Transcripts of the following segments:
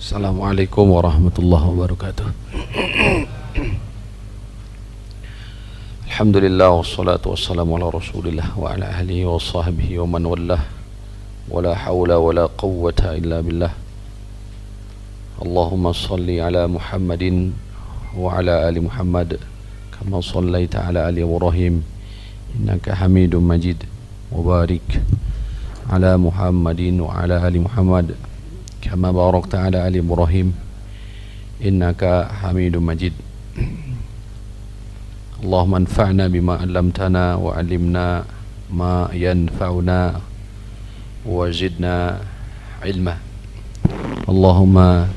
Assalamualaikum warahmatullahi wabarakatuh. Alhamdulillah wassalatu wassalamu ala rasulillah wa ala ahlihi wa sahbihi wa man wallah. Wala hawla wala quwwata illa billah. Allahumma salli ala Muhammadin wa ala ali Muhammad kama sallaita ala ali Ibrahim innaka Hamidum Majid. Wa barik ala Muhammadin wa ala ali Muhammad kama barakta ala ali Ibrahim innaka Hamidum Majid. Allahumma anfa'na bima 'allamtana wa 'allimna ma yanfa'una wa zidna ilma. Allahumma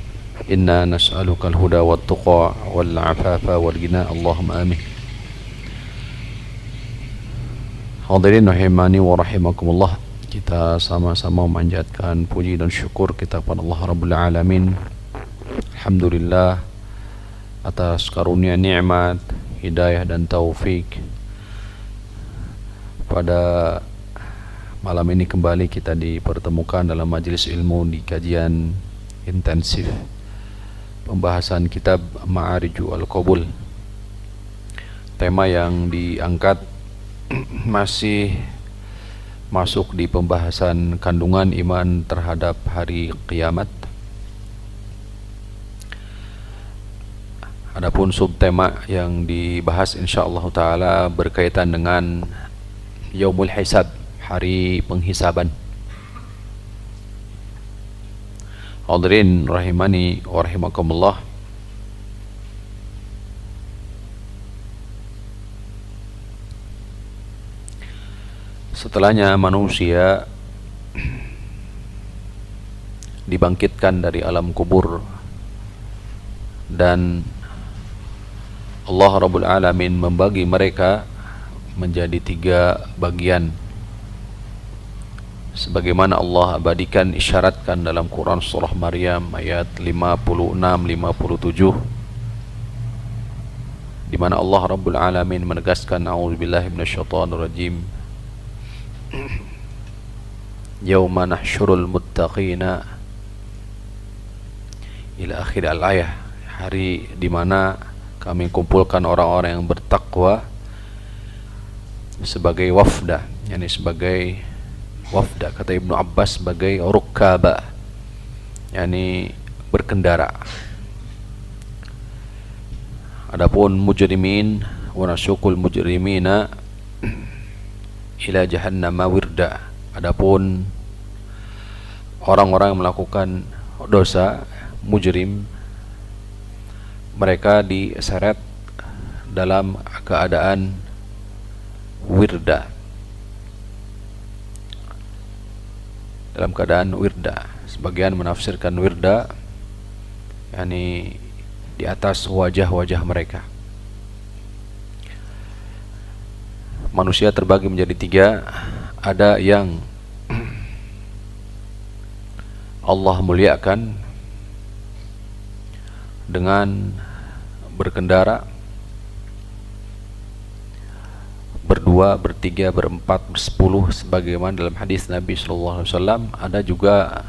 inna nas'aluka al-huda wat-tuqa wal-'afafa wal-ghina. Allahumma amin. Hadirin rahimani wa rahimakumullah, kita sama-sama memanjatkan puji dan syukur kita kepada Allah Rabbul Alamin. Alhamdulillah atas karunia nikmat, hidayah dan taufik. Pada malam ini kembali kita dipertemukan dalam majelis ilmu di kajian intensif pembahasan kitab Ma'ariju Al-Qabul. Tema yang diangkat masih masuk di pembahasan kandungan iman terhadap hari kiamat. Adapun subtema yang dibahas insyaallah taala berkaitan dengan Yaumul Hisab, hari penghisaban. Hadirin rahimani wa rahimakumullah, setelahnya manusia dibangkitkan dari alam kubur dan Allah Rabbul Alamin membagi mereka menjadi 3 bagian sebagaimana Allah abadikan isyaratkan dalam Quran surah Maryam ayat 56-57, di mana Allah Rabbul Alamin menegaskan a'udzubillahi minasyaitonir rajim, yauma nahsyurul muttaqina ila akhir al-ayah, hari di mana kami kumpulkan orang-orang yang bertakwa sebagai wafda, yakni sebagai wafda, kata Ibnu Abbas sebagai rukkaba, yakni berkendara. Adapun mujrimin wa nasyukul mujrimina ila jahannama wirda, adapun orang-orang yang melakukan dosa mujrim, mereka diseret dalam keadaan wirda, dalam keadaan wirda. Sebagian menafsirkan wirda yakni di atas wajah-wajah mereka. Manusia terbagi menjadi 3. Ada yang Allah muliakan dengan berkendara, berdua, bertiga, berempat, bersepuluh, sebagaimana dalam hadis Nabi SAW. Ada juga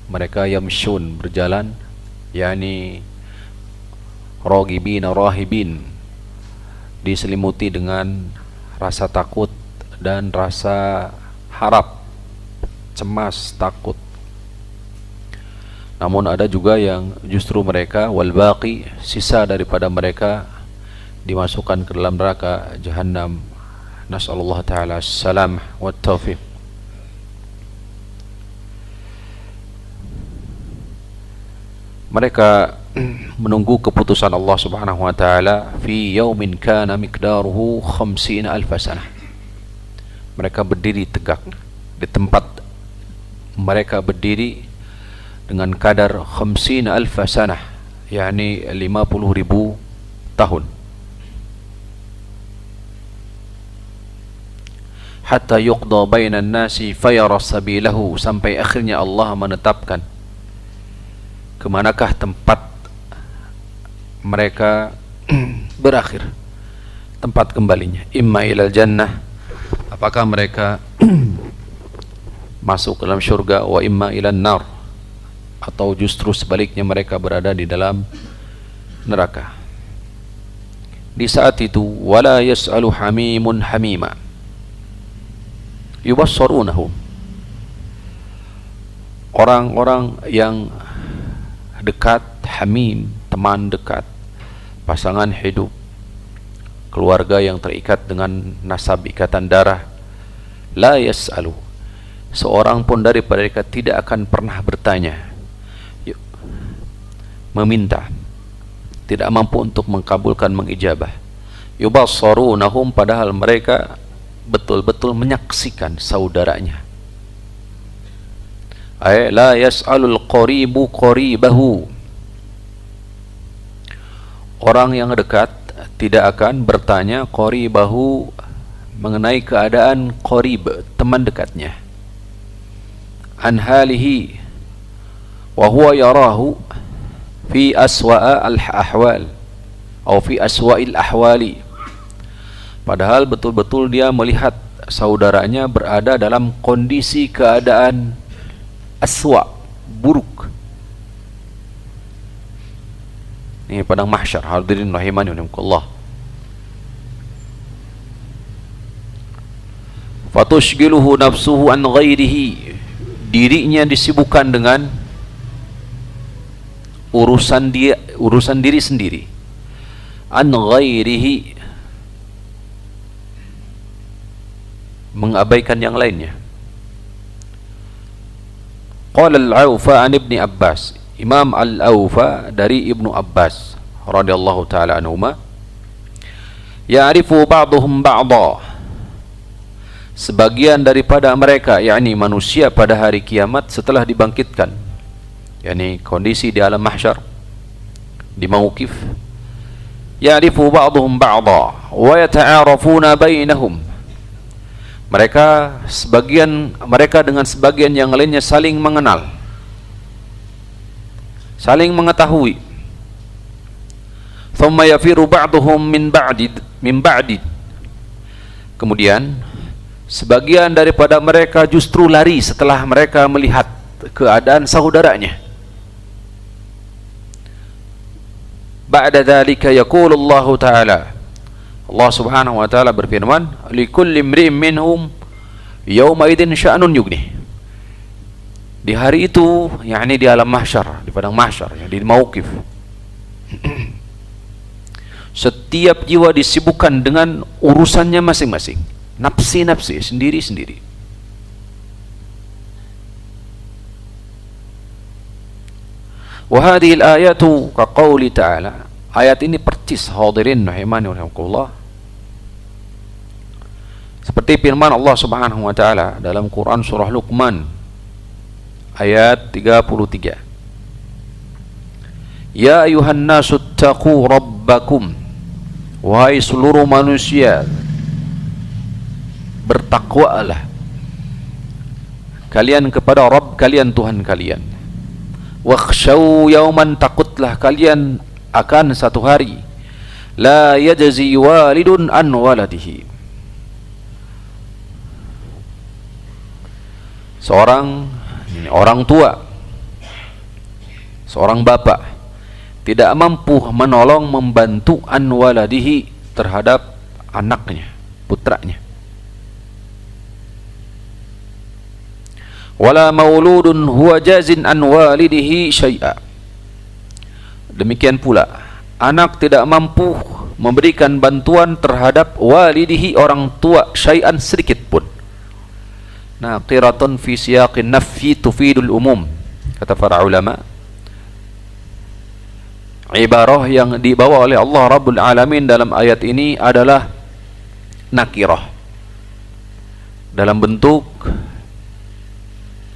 mereka yamshun, berjalan, yakni ragibin rahibin, diselimuti dengan rasa takut dan rasa harap, cemas, takut. Namun ada juga yang justru mereka wal baqi, sisa daripada mereka dimasukkan ke dalam neraka Jahannam. Nasallallahu ta'ala as-salam wa taufiq. Mereka menunggu keputusan Allah Subhanahu wa ta'ala fi yaumin kana miqdaruhu 50,000 sanah. Mereka berdiri tegak di tempat mereka berdiri dengan kadar 50,000 sanah, yakni 50,000 tahun. Hatta yuqda bainan nasi fayara sabilahu, sampai akhirnya Allah menetapkan kemanakah tempat mereka berakhir, tempat kembalinya. Imma ilal jannah, apakah mereka masuk ke dalam syurga, wa imma ilan nar, atau justru sebaliknya mereka berada di dalam neraka. Di saat itu wala yas'alu hamimun hamima yubassarunahum, orang-orang yang dekat, hamim, teman dekat, pasangan hidup, keluarga yang terikat dengan nasab ikatan darah, la yas'alu, seorang pun daripada mereka tidak akan pernah bertanya, meminta, tidak mampu untuk mengkabulkan, mengijabah. Yubassarunahum, padahal mereka betul-betul menyaksikan saudaranya. Ay la yas'alul qaribu qaribahu, orang yang dekat tidak akan bertanya qaribahu mengenai keadaan qarib, teman dekatnya, an halihi wa huwa yarahu fi aswa'a al-ahwal atau fi aswa'il ahwali, padahal betul-betul dia melihat saudaranya berada dalam kondisi keadaan aswa', buruk. Ini padang mahsyar, hadirin rahimani wa rahimakumullah. Fatushgiluhu nafsuhu an ghairihi, dirinya disibukkan dengan urusan diri sendiri, an ghairihi, mengabaikan yang lainnya. Qala al-Awfa an Ibni Abbas, Imam Al-Awfa dari Ibnu Abbas radhiyallahu taala anhuma, ya'rifu ba'dhum ba'dha, sebagian daripada mereka, yakni manusia pada hari kiamat setelah dibangkitkan, yakni kondisi di alam mahsyar, di mauqif, ya'rifu ba'dhum ba'dha wa yata'arafuna bainahum, mereka dengan sebagian yang lainnya saling mengenal, saling mengetahui. Thumma yafiru ba'dhum min ba'di, kemudian sebagian daripada mereka justru lari setelah mereka melihat keadaan saudaranya. Ba'da dzalika yaqulu Allah Ta'ala, Allah Subhanahu wa taala berfirman, likulli imri'in minhum yawma idzin sya'nun yughni, di hari itu, yakni di alam mahsyar, di padang mahsyar, di mauqif, setiap jiwa disibukkan dengan urusannya masing-masing, nafsi-nafsi, sendiri-sendiri. Wa hadhihi al-ayatu ka qouli ta'ala, ayat ini percis, hadirin rahimani wa rahimakumullah, seperti firman Allah Subhanahu wa taala dalam Quran surah Luqman ayat 33, ya ayuhan nasu taqu rabbakum, wahai seluruh manusia, bertakwalah kalian kepada Rabb kalian, Tuhan kalian. Wakhshaw yawman, takutlah kalian akan satu hari, la yajzi walidun an waladihi, orang tua, seorang bapak tidak mampu menolong, membantu an waladihi, terhadap anaknya, putranya. Wala mauludun huwa jazin an walidihi syai'a, demikian pula anak tidak mampu memberikan bantuan terhadap walidihi, orang tua, syai'an, sedikit pun. Naqiratun fi siyaqin nafyi tufidul umum, kata para ulama, ibarah yang dibawa oleh Allah Rabbul Alamin dalam ayat ini adalah nakirah, dalam bentuk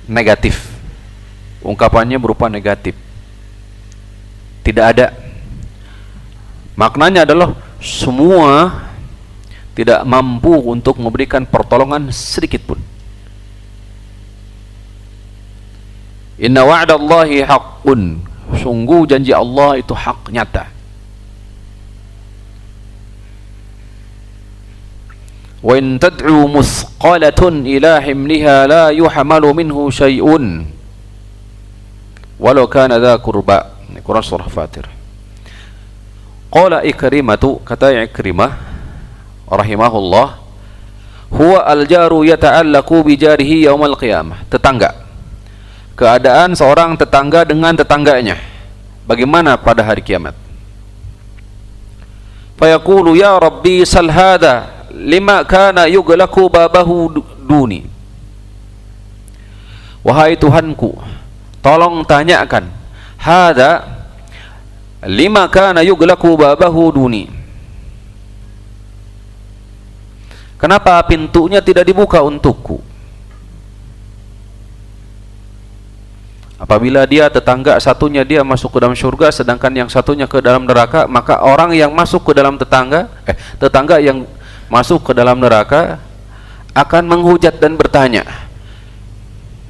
negatif, ungkapannya berupa negatif, tidak ada. Maknanya adalah semua tidak mampu untuk memberikan pertolongan sedikit pun. Inna wa'dallahi haqqun, sungguh janji Allah itu hak, nyata. Wa in tad'u musqalatun ila himliha la yuhmalu minhu syai'un, walau kana dha qurba. Quran surah Fatir. Qala Ikrimatu, kata Ikrimah rahimahullah, huwa al-jaru yata'allaqu bi jarihi yaumal qiyamah. Tetangga, keadaan seorang tetangga dengan tetangganya bagaimana pada hari kiamat. Fayaqulu ya rabbi sal hadha lima kana yughlaqu babahu duni. Wahai Tuhanku, tolong tanyakan, hadha lima kana yughlaqu babahu duni, kenapa pintunya tidak dibuka untukku? Apabila dia tetangga satunya dia masuk ke dalam surga sedangkan yang satunya ke dalam neraka, maka orang yang masuk ke dalam tetangga yang masuk ke dalam neraka akan menghujat dan bertanya,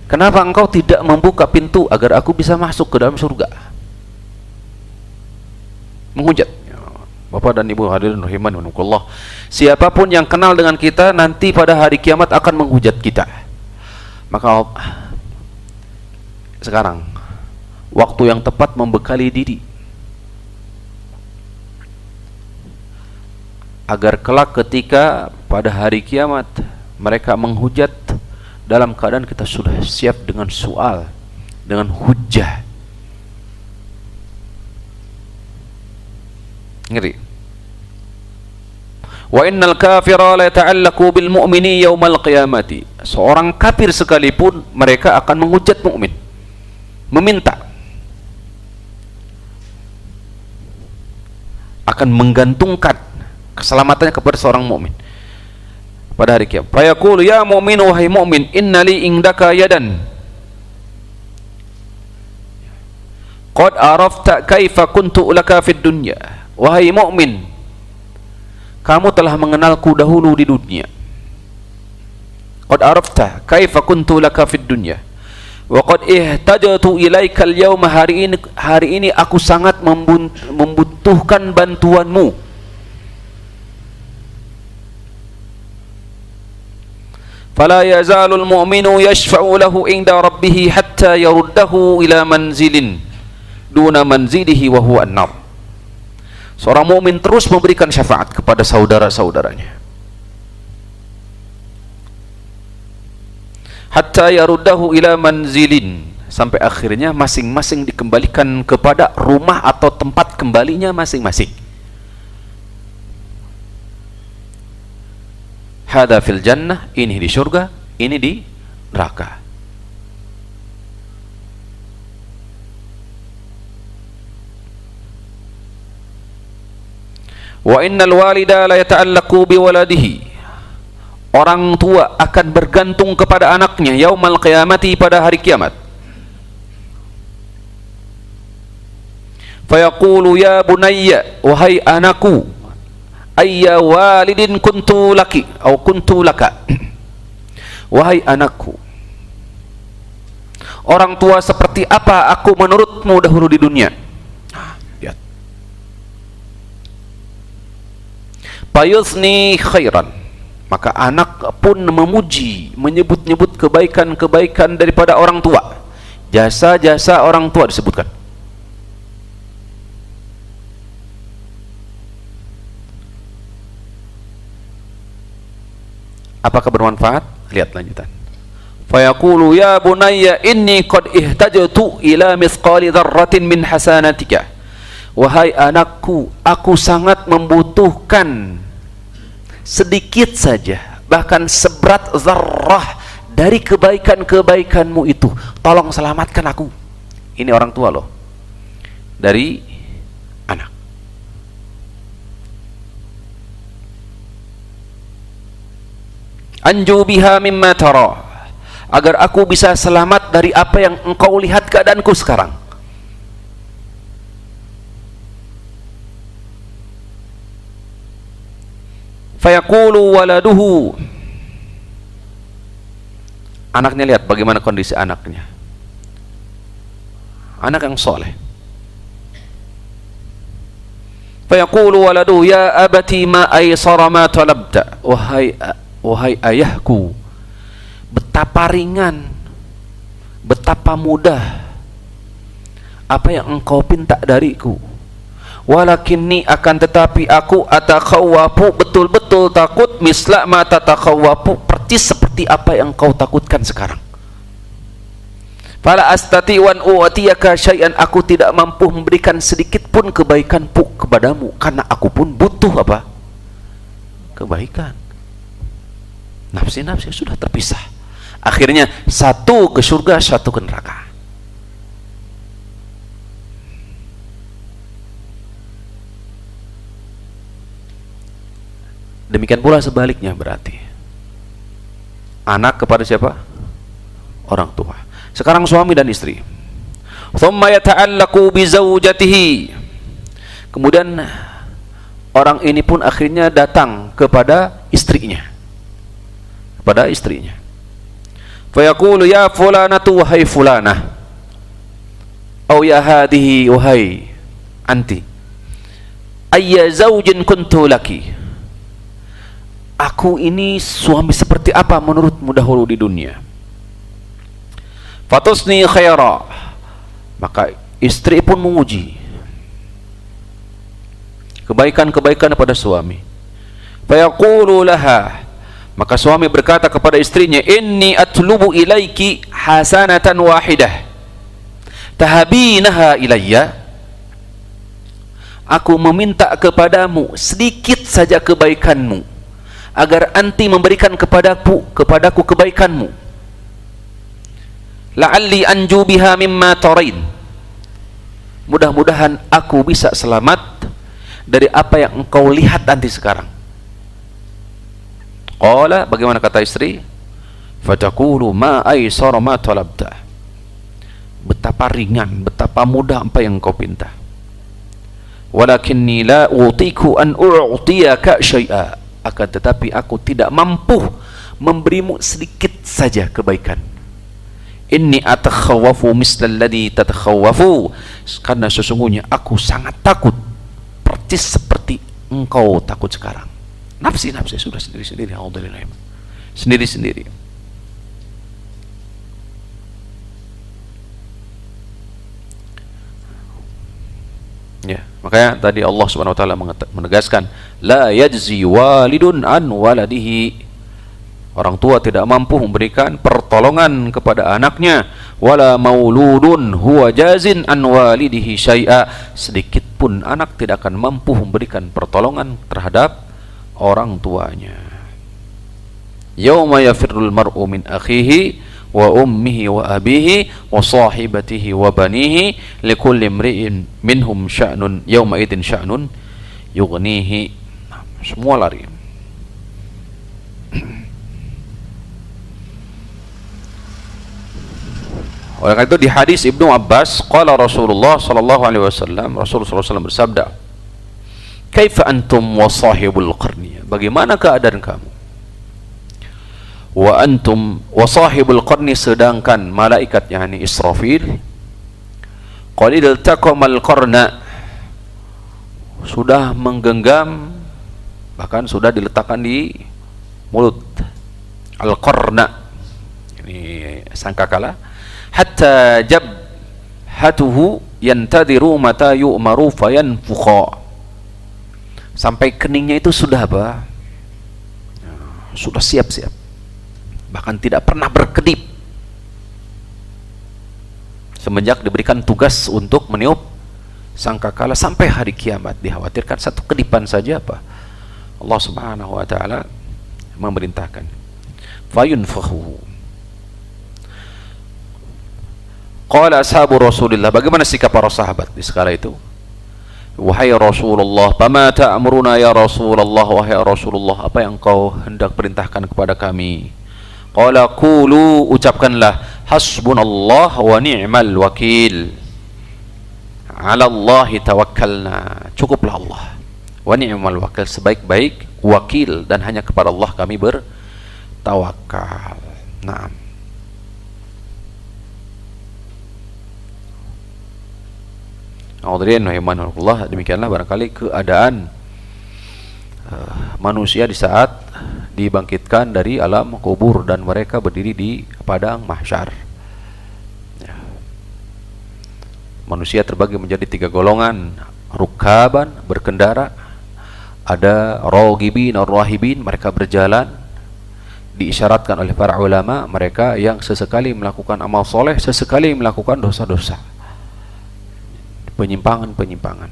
kenapa engkau tidak membuka pintu agar aku bisa masuk ke dalam surga? Menghujat. Bapak dan Ibu hadirin rahimankumullah, siapapun yang kenal dengan kita nanti pada hari kiamat akan menghujat kita. Maka sekarang waktu yang tepat membekali diri agar kelak ketika pada hari kiamat mereka menghujat dalam keadaan kita sudah siap dengan soal, dengan hujjah. Ngeri. Wa innal kafira la yata'allaqu bil mu'mini yaumal qiyamati. Seorang kafir sekalipun mereka akan menghujat mukmin, meminta, akan menggantungkan keselamatannya kepada seorang mukmin pada hari kiamat. Fa yaqulu ya mu'min, wahai mukmin, innali indaka yadan qad arafta kaifa kuntu laka fid dunya. Wahai mukmin, kamu telah mengenalku dahulu di dunia. Qad arafta kaifa kuntu laka fid dunya wa qad ihtajatu ilaika al-yawma. Hari ini aku sangat membutuhkan bantuanmu. Fala yazalul mu'minu yashfa'u lahu inda rabbih hatta yaruddahu ila manzilin duna manzilihi wa huwa an-nar. Seorang mukmin terus memberikan syafaat kepada saudara-saudaranya hatta yaruddahu ila manzilin, sampai akhirnya masing-masing dikembalikan kepada rumah atau tempat kembalinya masing-masing. Hada fil jannah, ini di surga, ini di neraka. Wa innal walida la yata'allaqu bi waladihi. Orang tua akan bergantung kepada anaknya yaumal qiyamati, pada hari kiamat. Fayaqulu ya bunayya, wahai anakku, ayya walidin kuntu laki atau kuntu laka. Wahai anakku, orang tua seperti apa aku menurutmu dahulu di dunia? Lihat. Fayuthni khairan, maka anak pun memuji, menyebut-nyebut kebaikan-kebaikan daripada orang tua. Jasa-jasa orang tua disebutkan. Apakah bermanfaat? Lihat lanjutan. Fayaqulu ya bunayya inni qad ihtajtu ila mithqali dzarratin min hasanatika. Wahai anakku, aku sangat membutuhkan sedikit saja, bahkan seberat zarrah dari kebaikan-kebaikanmu itu. Tolong selamatkan aku. Ini orang tua loh, dari anak. Anju biha mimma tara, agar aku bisa selamat dari apa yang engkau lihat keadaanku sekarang. Fayaqulu waladuhu, anaknya, lihat bagaimana kondisi anaknya, anak yang soleh. Fayaqulu waladuhu ya abati ma aysara ma talabta. Wahai ayahku, betapa ringan, betapa mudah apa yang engkau pinta dariku. Walakinni, akan tetapi aku atakhawafu, betul-betul takut, misla ma tatakhawafu, persis seperti apa yang engkau takutkan sekarang. Fala astati wan u'tiyaka syai'an, aku tidak mampu memberikan sedikit pun kebaikanku kepadamu, karena aku pun butuh apa? Kebaikan. Nafsi-nafsi sudah terpisah. Akhirnya satu ke surga, satu ke neraka. Demikian pula sebaliknya berarti. Anak kepada siapa? Orang tua. Sekarang suami dan istri. Thumma yata'allaqu bi zawjatihi. Kemudian orang ini pun akhirnya datang kepada istrinya. Kepada istrinya. Fa yaqulu ya fulanatu, wahai fulanah. Au ya hadhihi, wahai anti. Ayya zawjin kuntu laki. Aku ini suami seperti apa menurutmu dahulu di dunia? Fatusni khaira, maka istri pun memuji kebaikan-kebaikan pada suami. Fayaqulu laha, maka suami berkata kepada istrinya, inni atlubu ilaiki hasanatan wahidah tahabinaha ilayya. Aku meminta kepadamu sedikit saja kebaikanmu, agar anti memberikan kepadaku kebaikanmu. La'alli anju biha mimma tarain. Mudah-mudahan aku bisa selamat dari apa yang engkau lihat nanti sekarang. Qala, bagaimana kata istri? Fataqulu ma aysara ma talabta. Betapa ringan, betapa mudah apa yang engkau pinta. Walakinni la utiku an u'tiyaka syai'a. Akan tetapi aku tidak mampu memberimu sedikit saja kebaikan. Inni atakhawafu mislal ladzi tatakhawafu, karena sesungguhnya aku sangat takut persis seperti engkau takut sekarang. Nafsi-nafsi sudah sendiri-sendiri, alhamdulillah, sendiri-sendiri. Ya, makanya tadi Allah Subhanahu wa taala menegaskan, la yajzi walidun an waladihi. Orang tua tidak mampu memberikan pertolongan kepada anaknya. Wala mauludun huwa jazin an walidihi syai'a. Sedikit pun anak tidak akan mampu memberikan pertolongan terhadap orang tuanya. Yauma yafirrul mar'u min akhihi wa ummihi wa abihi wa sahibatihi wa banihi likulli imri'in minhum sya'nun yauma idin sya'nun yughnihi. Semua lari. Oleh karena itu di hadis Ibnu Abbas, qala Rasulullah sallallahu alaihi wasallam, Rasulullah sallallahu alaihi wasallam bersabda, "Kaifa antum wa sahibul qarni?" Bagaimana keadaan kamu? Wa antum wa sahibul qarni, sedangkan malaikat yakni Israfil qad iltaqamal qarna, sudah menggenggam, bahkan sudah diletakkan di mulut al-qarna, ini sangkakala, hatta jabhatuhu yantadiru mata yu'maru fayanfukha, sampai keningnya itu sudah apa? Sudah siap-siap, bahkan tidak pernah berkedip semenjak diberikan tugas untuk meniup sangkakala sampai hari kiamat. Dikhawatirkan satu kedipan saja apa? Allah Subhanahu wa taala memerintahkan fayunfakhu. Qala ashabu Rasulillah, bagaimana sikap para sahabat di skala itu? Wahai Rasulullah, fama ta'muruna ya Rasulullah, wahai Rasulullah, apa yang kau hendak perintahkan kepada kami? Qala qulu, ucapkanlah, hasbunallah wa ni'mal wakil, ala Allahi tawakkalna, cukuplah Allah, wa ni'mal wakil, sebaik-baik wakil, dan hanya kepada Allah kami bertawakal. Naam. Allah, demikianlah barangkali keadaan manusia di saat dibangkitkan dari alam kubur dan mereka berdiri di padang mahsyar. Ya. Manusia terbagi menjadi 3 golongan. Rukaban, berkendara. Ada ragibin, rahibin, mereka berjalan. Diisyaratkan oleh para ulama, mereka yang sesekali melakukan amal soleh, sesekali melakukan dosa-dosa, penyimpangan-penyimpangan.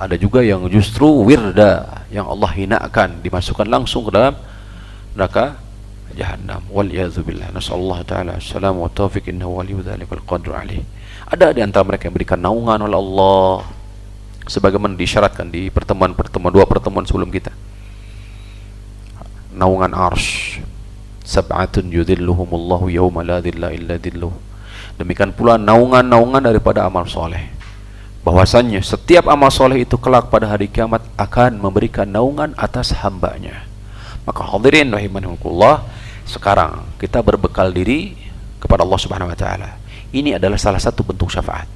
Ada juga yang justru wirda, yang Allah hinakan, dimasukkan langsung ke dalam neraka Jahannam. Waliyadzubillah. Nasallallahu ta'ala assalamu wa taufiq, innahu waliyyu dzalika wal qadru alaih. Ada di antara mereka yang diberikan naungan oleh Allah, sebagaimana disyaratkan di pertemuan-pertemuan, 2 pertemuan sebelum kita. Naungan arsy, sab'atun yudhilluhumullahu yawma la dhilla illa dhilluh. Demikian pula naungan-naungan daripada amal soleh, bahwasannya setiap amal soleh itu kelak pada hari kiamat akan memberikan naungan atas hambanya. Maka hadirin rahimakumullah, sekarang kita berbekal diri kepada Allah Subhanahu wa taala. Ini adalah salah satu bentuk syafaat.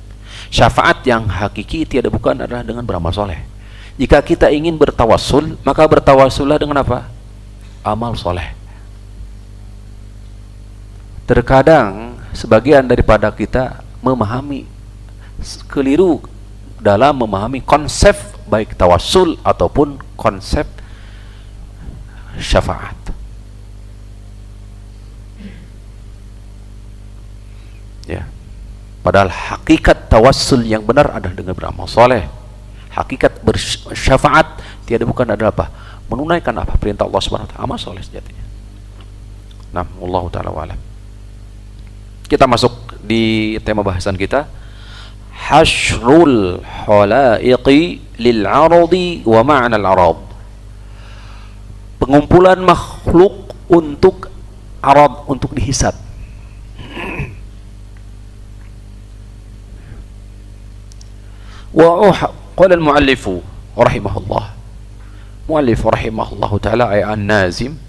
Syafaat yang hakiki tiada bukan adalah dengan beramal soleh. Jika kita ingin bertawassul, maka bertawassullah dengan apa? Amal soleh. Terkadang sebagian daripada kita memahami keliru dalam memahami konsep baik tawassul ataupun konsep syafaat. Ya. Padahal hakikat tawassul yang benar adalah dengan beramal soleh. Hakikat bersyafaat tiada bukan adalah apa? Menunaikan apa? Perintah Allah Subhanahu wa taala, amal soleh sejatinya. Nah, wallahu taala wa alam. Kita masuk di tema bahasan kita, hasyrul khalaiqi lil 'aradi wa ma'na al-'arad. Pengumpulan makhluk untuk arad, untuk dihisab. Wa qala al-mu'allifu rahimahullah, mu'allif rahimahullahu ta'ala ay an-nazim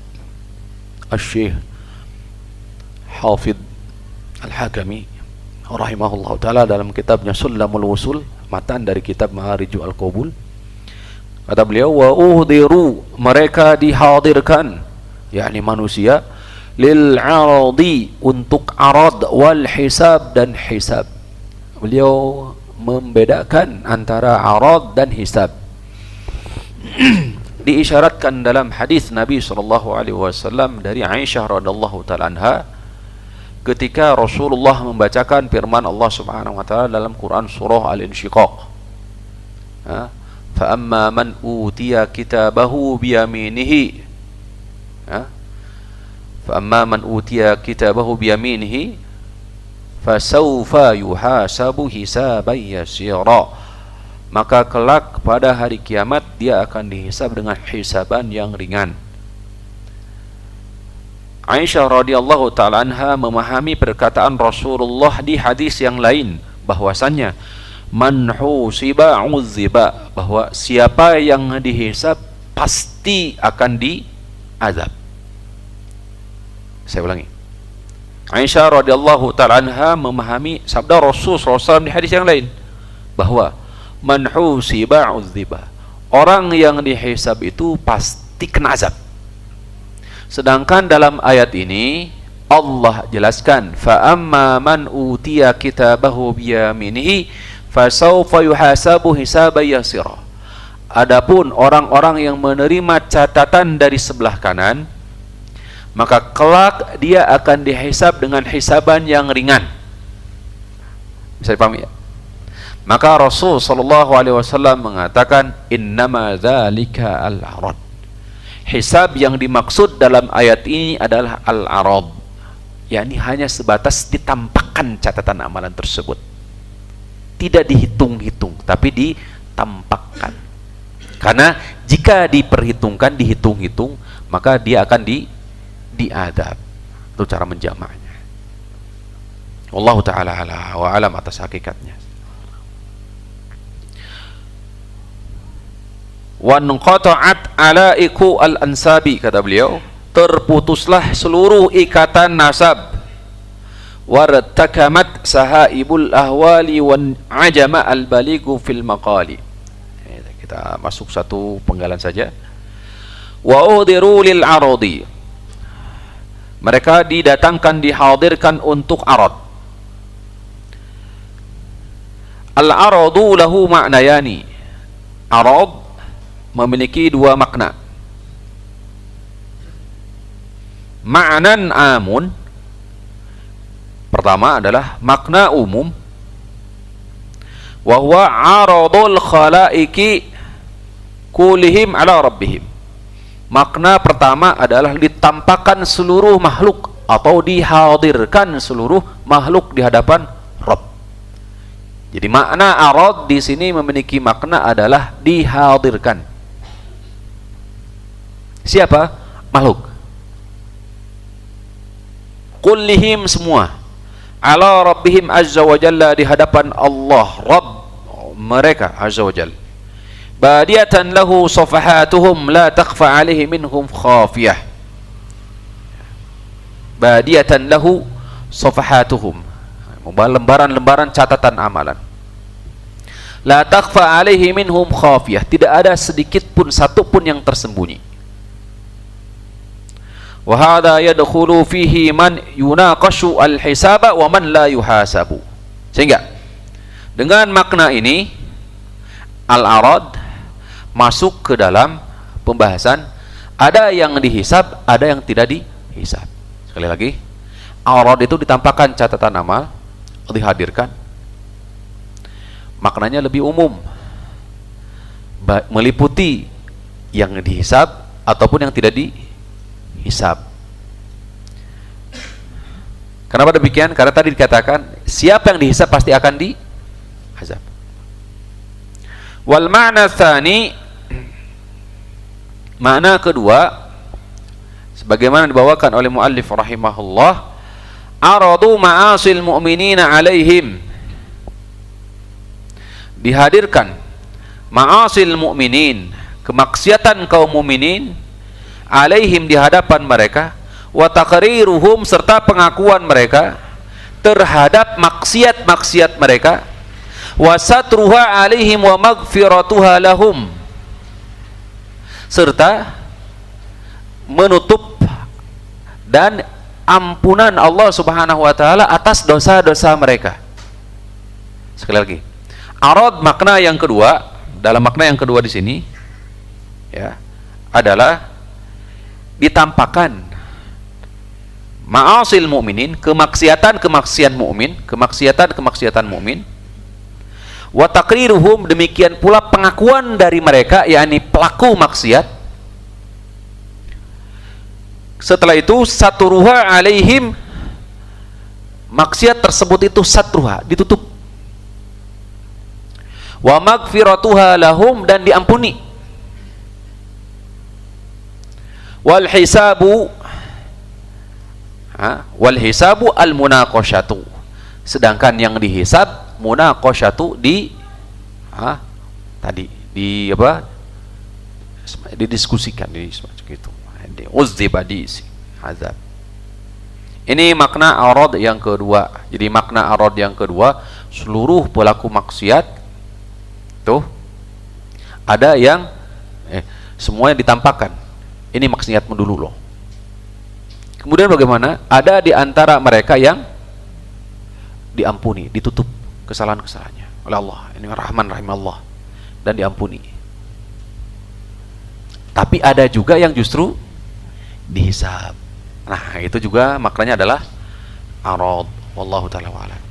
al-syekh Hafidh Al-Hakami rahimahullahu ta'ala dalam kitabnya Sulamul Wusul, matan dari kitab Ma'ariju Al-Qabul, kata beliau, wa uhdiru, mereka dihadirkan, yakni manusia, lil 'aradi, untuk arad, wal hisab, dan hisab. Beliau membedakan antara arad dan hisab. Diisyaratkan dalam hadis Nabi SAW dari Aisyah radhiyallahu ta'ala anha, ketika Rasulullah membacakan firman Allah Subhanahu wa taala dalam Quran surah Al-Insyiqaq, fa amma man utiya kitabahu biyaminihi, fa amma man utiya kitabahu biyaminihi fasawfa yuhasabu hisaban yasira, maka kelak pada hari kiamat dia akan dihisab dengan hisaban yang ringan. Aisyah radhiyallahu ta'ala anha memahami perkataan Rasulullah di hadis yang lain, bahwasannya man husiba uziba, bahwa siapa yang dihisab pasti akan diazab. Saya ulangi, Aisyah radhiyallahu ta'ala anha memahami sabda Rasul SAW di hadis yang lain, bahwa man husiba uziba, orang yang dihisab itu pasti kena azab. Sedangkan dalam ayat ini Allah jelaskan, fa amma man utiya kitabahu biyaminihi fasawfa yuhasabu hisaban yasira. Adapun orang-orang yang menerima catatan dari sebelah kanan, maka kelak dia akan dihisab dengan hisaban yang ringan. Bisa dipahami ya? Maka Rasul sallallahu alaihi wasallam mengatakan, innama dzalika al-arad. Hisab yang dimaksud dalam ayat ini adalah al-arad, yakni hanya sebatas ditampakkan catatan amalan tersebut, tidak dihitung-hitung, tapi ditampakkan. Karena jika diperhitungkan, dihitung-hitung, maka dia akan diadab. Itu cara menjamaknya. Wallahu ta'ala ala wa alam atas hakikatnya. Wanqata'at alaiku al-ansabi, kata beliau, terputuslah seluruh ikatan nasab, wartakamat sahaibul ahwali wan ajama al-baligu fil maqali. Kita masuk satu penggalan saja. Wa udiru lil aradi, mereka didatangkan, dihadirkan untuk arad. Al-aradu lahu ma'nayani. Arad memiliki dua makna. Ma'nan amun, pertama adalah makna umum, wa huwa aradul khalaiki kulihim ala rabbihim. Makna pertama adalah ditampakkan seluruh makhluk atau dihadirkan seluruh makhluk di hadapan Rabb. Jadi makna arad di sini memiliki makna adalah dihadirkan. Siapa? Makhluk. Kullihim semua. Ala rabbihim azza wa jalla, di hadapan Allah Rabb mereka azza wa jalla. Badiyatan lahu safahatuhum la takhfa alaihi minhum khafiyah. Badiyatan lahu safahatuhum, lembaran-lembaran catatan amalan. La takhfa alaihi minhum khafiyah, tidak ada sedikit pun, satu pun yang tersembunyi. Wa hadha yadkhulu fihi man yunaqashu al-hisaba wa man la yuhasabu. Sehingga dengan makna ini al-arad masuk ke dalam pembahasan ada yang dihisab, ada yang tidak dihisab. Sekali lagi, arad itu ditampakkan catatan amal, dihadirkan. Maknanya lebih umum, meliputi yang dihisab ataupun yang tidak dihisab. Kenapa demikian? Karena tadi dikatakan siapa yang dihisab pasti akan dihisab. Wal ma'na tsani, makna kedua sebagaimana dibawakan oleh muallif rahimahullah, aradu ma'asil mu'minina alaihim, dihadirkan ma'asil mu'minin, kemaksiatan kaum mukminin, alaihim, di hadapan mereka, wa taqriruhum, serta pengakuan mereka terhadap maksiat-maksiat mereka, wa satruha alaihim wa maghfiratuha lahum, serta menutup dan ampunan Allah Subhanahu wa taala atas dosa-dosa mereka. Sekali lagi, arad makna yang kedua, dalam makna yang kedua di sini ya adalah ditampakkan ma'asil mu'minin, kemaksiatan mukmin, wa taqriruhum, demikian pula pengakuan dari mereka, yakni pelaku maksiat. Setelah itu satruha alaihim, maksiat tersebut itu satruha, ditutup, wa maghfiratuha lahum, dan diampuni. Wal hisabu al munaqashatu, sedangkan yang dihisab munaqashatu didiskusikan, gitu, azab. Ini makna arad yang kedua. Jadi makna arad yang kedua, seluruh pelaku maksiat tuh ada yang semuanya ditampakkan. Ini maksiatmu dulu loh. Kemudian bagaimana? Ada di antara mereka yang diampuni, ditutup kesalahan-kesalahannya oleh Allah. Ini Rahman Rahim Allah, dan diampuni. Tapi ada juga yang justru dihisab. Nah, itu juga maknanya adalah arad. Wallahu ta'ala wa'ala.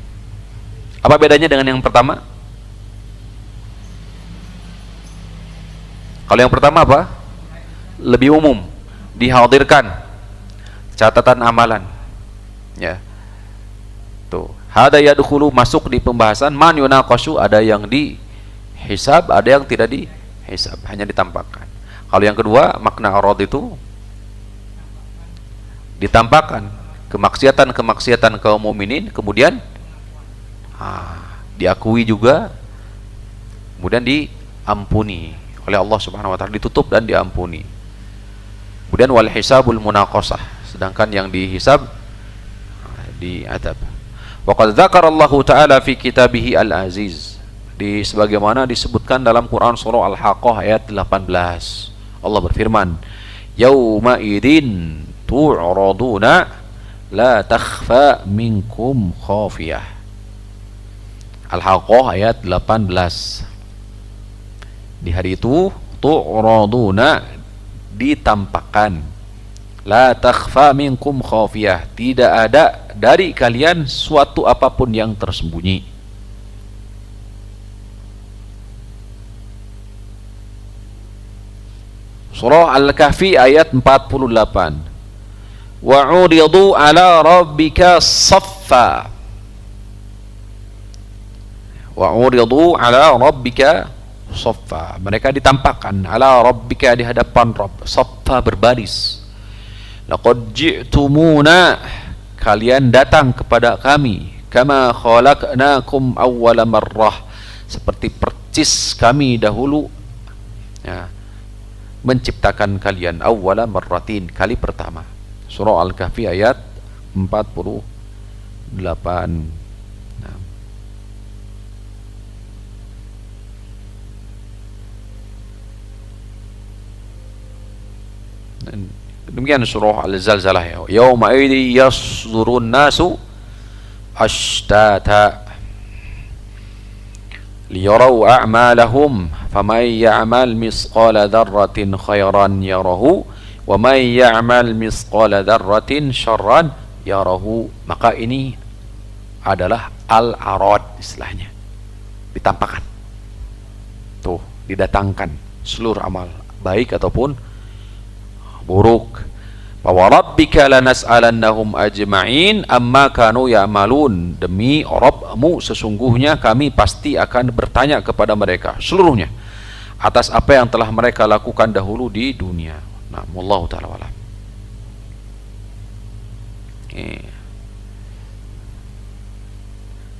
Apa bedanya dengan yang pertama? Kalau yang pertama apa? Lebih umum, dihadirkan catatan amalan, ya. Tuh, hada yadkhulu, masuk di pembahasan man yunaqashu, ada yang dihisab, ada yang tidak dihisab, hanya ditampakkan. Kalau yang kedua, makna arad itu ditampakkan kemaksiatan kaum mukminin, kemudian diakui juga, kemudian diampuni oleh Allah Subhanahu wa taala, ditutup dan diampuni. Kemudian wal hisabul munaqasah, sedangkan yang dihisab diadab. Wa qad dzakara Allah taala fi kitabih al-aziz, di sebagaimana disebutkan dalam Quran surah Al-Haqqah ayat 18. Allah berfirman, yauma idin tu'raduna la takhfa minkum khafiyah. Al-Haqqah ayat 18. Di hari itu tu'raduna, ditampakkan, la takhfa minkum khafiyah, tidak ada dari kalian suatu apapun yang tersembunyi. Surah Al-Kahfi ayat 48. Wa'uridu ala rabbika saffa, wa'uridu ala rabbika saffa, mereka ditampakkan, ala rabbika, di hadapan Rabb, saffa, berbaris. Laqad ji'tumuna, kalian datang kepada kami, kama khalaqnakum awwala marrah, seperti percis kami dahulu ya, menciptakan kalian, awwala marratin, kali pertama. Surah Al-Kahfi ayat 48. Demikian surah Al-Zalzalah ya. Yauma idzi yasdurun nasu ashtata liyarau a'malahum faman ya'mal misqala dzarratin khairan yarahu wa man ya'mal misqala dzarratin syarran yarahu. Maka ini adalah al-arad istilahnya, ditampakkan tuh, didatangkan seluruh amal baik ataupun buruk. Wa rabbika lanas'alannahum ajma'in amma kanu ya'malun, demi Rabbmu sesungguhnya kami pasti akan bertanya kepada mereka seluruhnya atas apa yang telah mereka lakukan dahulu di dunia. Nah, wallahu ta'ala alam.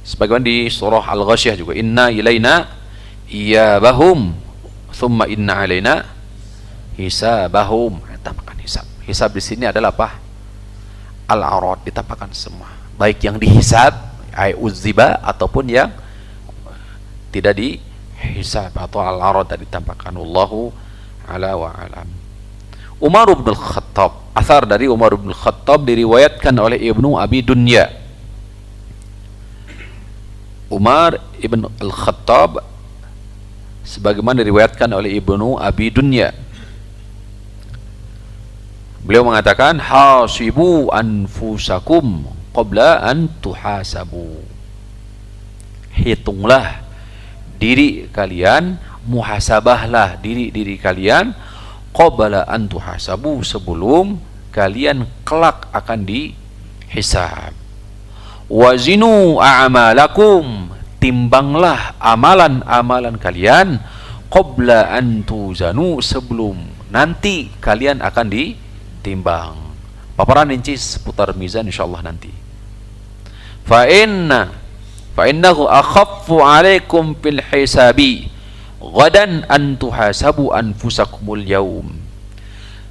Sebagaimana di surah Al-Ghasyiyah juga, inna ilaina iyabahum thumma inna alaina hisabahum. Tampakkan hisab. Hisab di sini adalah apa? Al-arad, ditampakkan semua, baik yang dihisab ai uzziba ataupun yang tidak dihisab, atau al-arad tadi ditampakkan. Wallahu ala wa alam. Umar bin Al-Khattab, asar dari Umar bin Al-Khattab diriwayatkan oleh Ibnu Abi Dunya. Umar ibn Al-Khattab sebagaimana diriwayatkan oleh Ibnu Abi Dunya, beliau mengatakan, hasibu anfusakum qabla an tuhasabu, hitunglah diri kalian, muhasabahlah diri kalian, qabla an tuhasabu, sebelum kalian kelak akan dihisab. Wazinu a'malakum, timbanglah amalan-amalan kalian, qabla an tuzanu, sebelum nanti kalian akan ditimbang. Paparan rinci seputar mizan insyaallah nanti. Fa innahu akhaffu alaikum fil hisabi ghadan an tuhasabu anfusakumul yaum.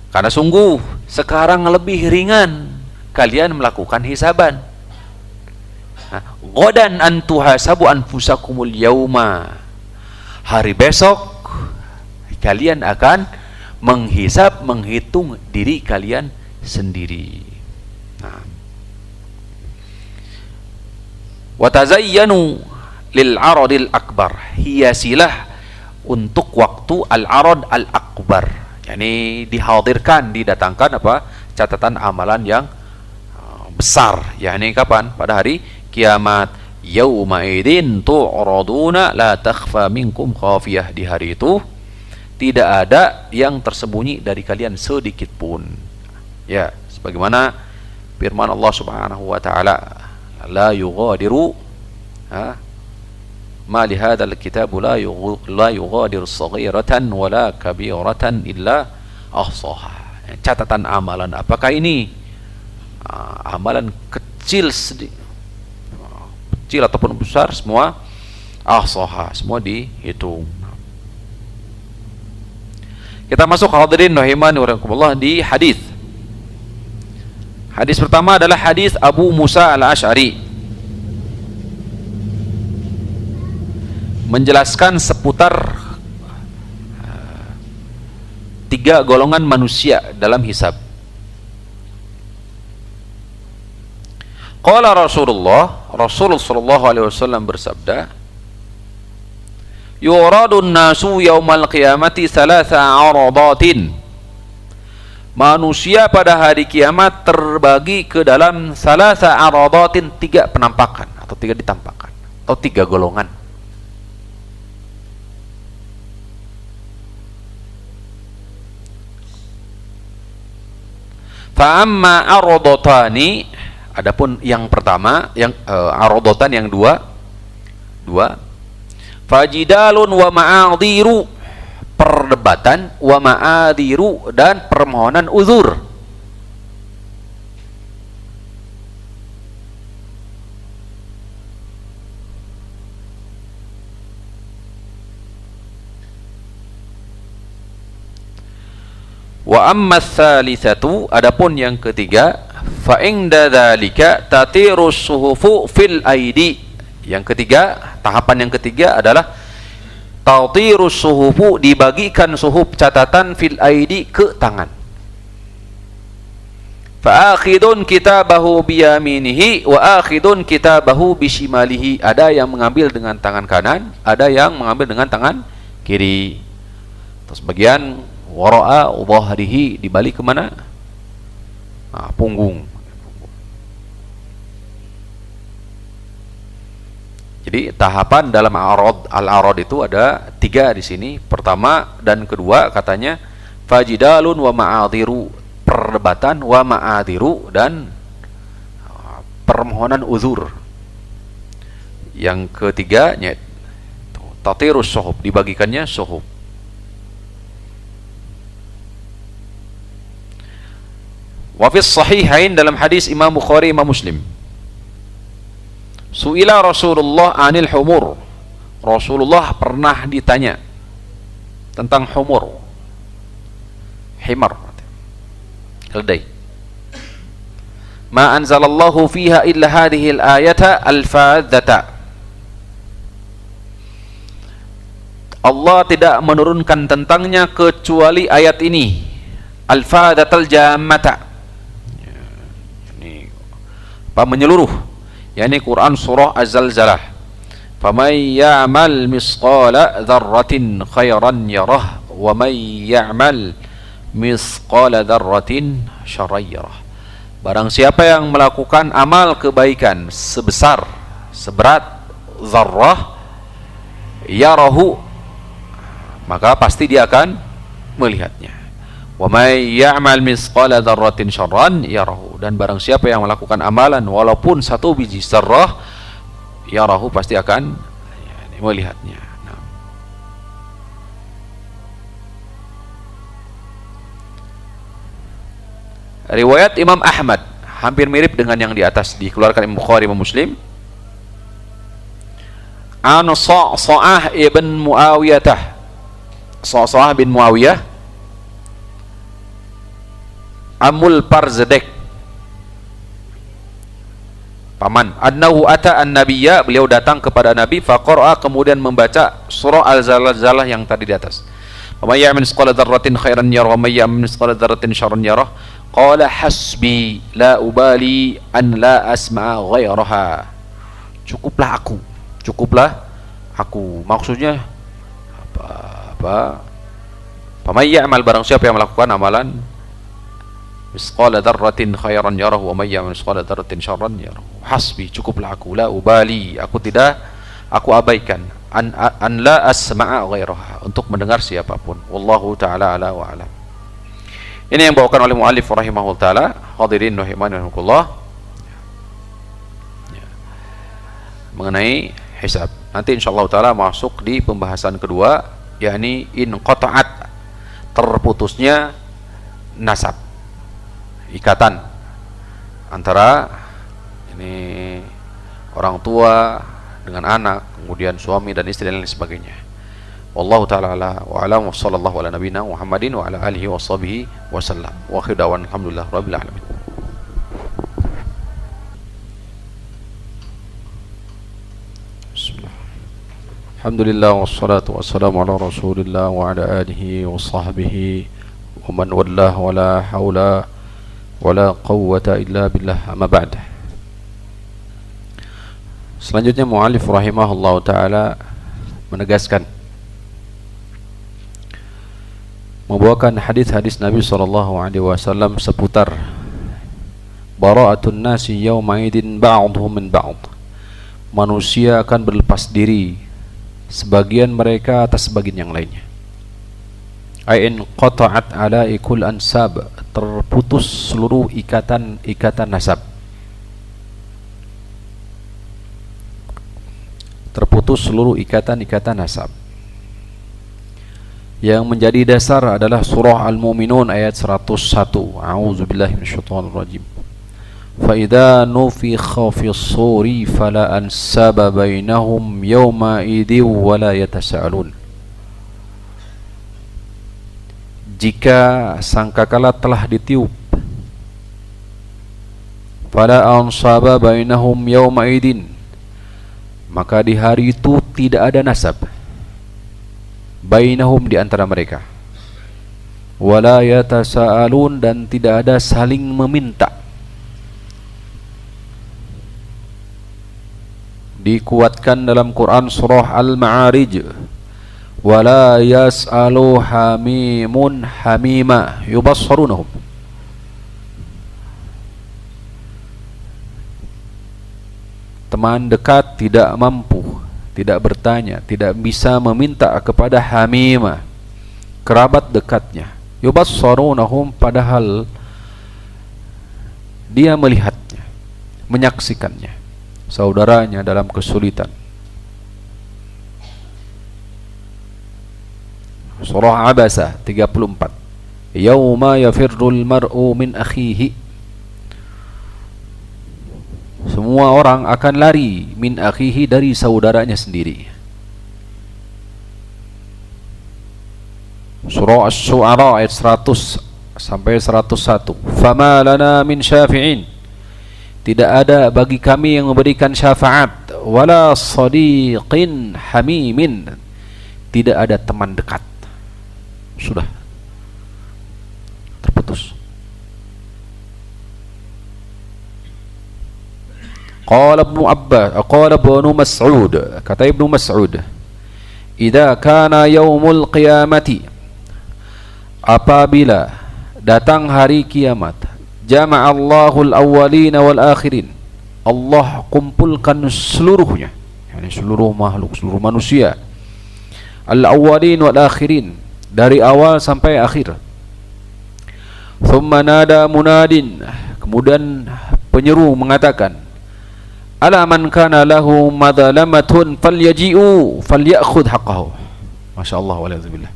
Karena sungguh sekarang lebih ringan kalian melakukan hisaban. Ghadan an tuhasabu anfusakumul yauma, hari besok kalian akan menghisab, menghitung diri kalian sendiri. Nah, watazayyanu lil aradil akbar, hiasilah untuk waktu al arad al akbar, yakni dihadirkan, didatangkan apa? Catatan amalan yang besar, yakni kapan? Pada hari kiamat. Yauma idzin tu'raduna la takhfa minkum khafiyah, di hari itu tidak ada yang tersembunyi dari kalian sedikit pun. Ya, sebagaimana firman Allah Subhanahu wa taala, la yughadiru ma li hadzal kitab la yughadiru saghiratan wala kabiratan illa ahsaha. Catatan amalan apakah ini? Amalan kecil kecil ataupun besar, semua ahsaha, semua dihitung. Kita masuk hadirin rahimani wa rahimakumullah di hadis. Hadis pertama adalah hadis Abu Musa Al-Asy'ari, menjelaskan seputar tiga golongan manusia dalam hisab. Qala Rasulullah sallallahu alaihi wasallam bersabda, yuradun nasu yaumal qiyamati thalatha aradatin. Manusia pada hari kiamat terbagi ke dalam thalatha aradatin, 3 penampakan atau 3 ditampakkan atau 3 golongan. Fa amma aradatani, adapun yang pertama, yang aradatan yang dua fajidalun wa ma'adhiru, perdebatan, wa ma'adhiru, dan permohonan uzur. Wa amma tsalitsatu, adapun yang ketiga, fa inda dzalika tatirus suhufu fil aidi. Yang ketiga, tahapan yang ketiga adalah tatirus suhufu, dibagikan suhuf catatan fil aidi, ke tangan. Fa akhidun kitabahu biyaminihi wa akhidun kitabahu bishimalihi. Ada yang mengambil dengan tangan kanan, ada yang mengambil dengan tangan kiri. Terus bagian wara'a dhahrihi, dibalik kemana? Nah, punggung. Jadi tahapan dalam al-arad itu ada 3 di sini. Pertama dan kedua katanya fajidalun wa ma'adhiru, perdebatan, wa ma'adhiru, dan permohonan uzur. Yang ketiganya tatirus suhuf, dibagikannya suhuf. Wa fis sahihain, dalam hadis Imam Bukhari, Imam Muslim, su'ila Rasulullah anil humur, Rasulullah pernah ditanya tentang humur, himar, keledai. Ma anzalallahu fiha illa hadhihi al-ayata al-fadzata. Allah tidak menurunkan tentangnya kecuali ayat ini, al-fadzatal jammata. Ini apa, menyeluruh, yakni Quran surah Az-Zalzalah. Faman ya'mal misqala dzarratin khairan yarah wa man ya'mal misqala dzarratin syarran yarah. Barang siapa yang melakukan amal kebaikan seberat zarrah, yarahu, maka pasti dia akan melihatnya. Wa may ya'mal misqala dzarratin syarran yarahu, dan barang siapa yang melakukan amalan walaupun 1 biji zarrah, yarahu, pasti akan melihatnya. Nah. Riwayat Imam Ahmad hampir mirip dengan yang di atas, dikeluarkan Imam Bukhari, Imam Muslim. An Sa'sa'ah ibn Muawiyah, Sa'sa'ah bin Muawiyah, Amul Parzedek, paman, annahu ata an-nabiyya, beliau datang kepada Nabi, faqara'a, kemudian membaca surah Al-Zalzalah yang tadi di atas. Wa may ya'mal misqala dzarratin khairan yarah wa may ya'mal misqala dzarratin syarran yarah. Qala hasbi la ubali an la asma'a ghairaha. Cukuplah aku. Maksudnya apa? Faman ya'mal, barang siapa yang melakukan amalan misqala dzarratin khairan yarahu wa may ya'mal misqala dzarratin syarran yarahu. Hasbi, cukuplah aku, la ubali, aku abaikan, an la asma'a ghairaha, untuk mendengar siapapun. Wallahu taala ala wa alam. Ini yang bawakan oleh muallif rahimahullah taala. Hadirin rahimakumullah, mengenai hisab. Nanti insyaallah taala masuk di pembahasan kedua, yakni in qata'at, terputusnya nasab, ikatan antara ini orang tua dengan anak, kemudian suami dan istri dan lain sebagainya. Wallahu ta'ala ala wa alam, wa sallallahu ala nabiyina Muhammadin wa ala alihi wa sahbihi wa sallam. Wa akhiru da'wan alhamdulillah rabbil alamin. Bismillah. Alhamdulillah wassalatu wassalamu ala Rasulillah wa ala alihi wa sahbihi wa man wallah, wa la haula wala quwwata illa billah, amma ba'd. Selanjutnya mu'allif rahimahullah ta'ala menegaskan membawakan hadis-hadis Nabi SAW seputar bara'atun nasi yawma'idin ba'dhum min ba'd. Manusia akan berlepas diri sebagian mereka atas sebagian yang lainnya. Ain qata'at alaikul ansab, terputus seluruh ikatan nasab. Terputus seluruh ikatan nasab. Yang menjadi dasar adalah surah Al-Mu'minun ayat 101. A'udzubillahi minasyaitonir rajim. Fa idza nufikha fis suri fala ansaba bainahum yawma idin wala yatasaalun. Jika sangkakala telah ditiup, fala ansaba bainahum yawma idin, maka di hari itu tidak ada nasab bainahum, di antara mereka, wala yatasaalun, dan tidak ada saling meminta. Dikuatkan dalam Quran surah Al-Ma'arij, wala yas'alu hamimun hamima yubassarunahum. Teman dekat tidak mampu, tidak bertanya, tidak bisa meminta kepada hamimah, kerabat dekatnya. Yubassarunahum, padahal dia melihatnya, menyaksikannya, saudaranya dalam kesulitan. Surah Abasa 34. Yauma yafirrul mar'u min akhihi. Semua orang akan lari min akhihi, dari saudaranya sendiri. Surah Asy-Syu'ara ayat 100 sampai 101. Fama lana min syafi'in, tidak ada bagi kami yang memberikan syafaat. Wala sadiqin hamimin, tidak ada teman dekat. Sudah terputus. Qala Ibnu Mas'ud, kata Ibnu Mas'ud, idza kana yaumul qiyamati, apabila datang hari kiamat, jama'allahul awwalina wal akhirin, Allah kumpulkan seluruhnya, yakni seluruh makhluk, seluruh manusia, al-awwalin wal akhirin, dari awal sampai akhir. Thumma nada munadin, kemudian penyeru mengatakan, ala man kana lahu madlamatun falyaji'u falyakhudh haqqahu. Masyaallah, waliyadzubillah.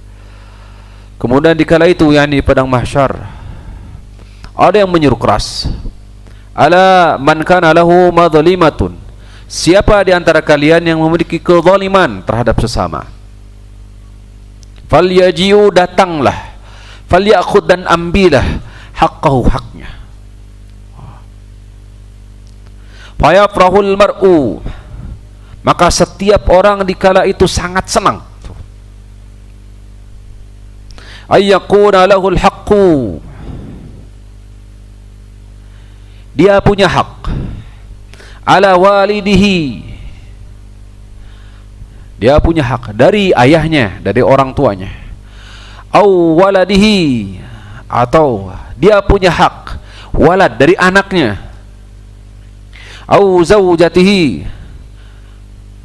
Kemudian dikala itu, yakni padang mahsyar, ada yang menyeru keras, ala man kana lahu madlimatun, siapa di antara kalian yang memiliki kezaliman terhadap sesama, falyaji'u, datanglah, falyakhudh, dan ambillah, haqqahu, haknya. Fayafrahul mar'u, maka setiap orang dikala itu sangat senang, ayyakuna lahul haqqu, dia punya hak, ala walidihi, dia punya hak dari ayahnya, dari orang tuanya, au waladihi, atau dia punya hak walad, dari anaknya, au zaujatihi,